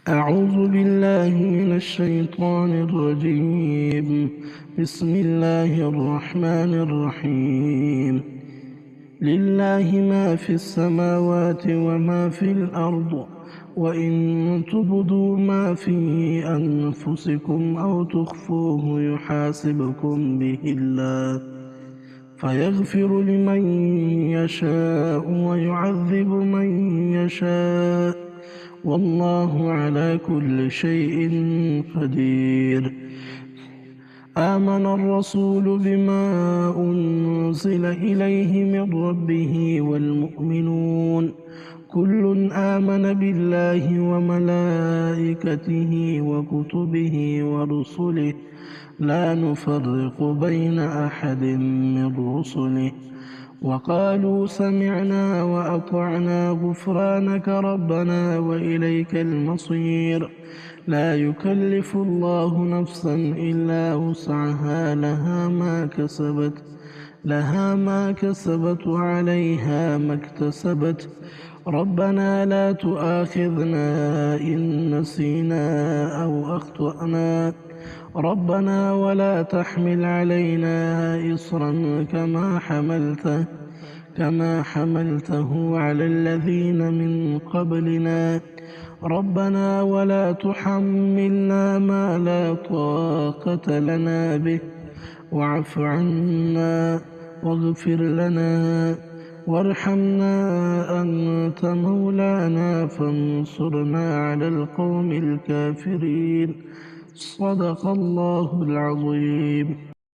أعوذ بالله من الشيطان الرجيم. بسم الله الرحمن الرحيم. لله ما في السماوات وما في الأرض، وإن تبدوا ما في أنفسكم أو تخفوه يحاسبكم به الله، فيغفر لمن يشاء ويعذب من يشاء، والله على كل شيء قدير. آمن الرسول بما أنزل إليه من ربه والمؤمنون كل آمن بالله وملائكته وكتبه ورسله لا نفرق بين أحد من رسله، وقالوا سمعنا وأطعنا غفرانك ربنا وإليك المصير. لا يكلف الله نفسا إلا وسعها، لها ما كسبت وعليها ما اكتسبت. ربنا لا تؤاخذنا إن نسينا أو أخطأنا، ربنا ولا تحمل علينا إصرا كما حملته على الذين من قبلنا. ربنا ولا تحملنا ما لا طاقة لنا به، واعف عنا واغفر لنا وارحمنا، أنت مولانا فانصرنا على القوم الكافرين. صدق الله العظيم.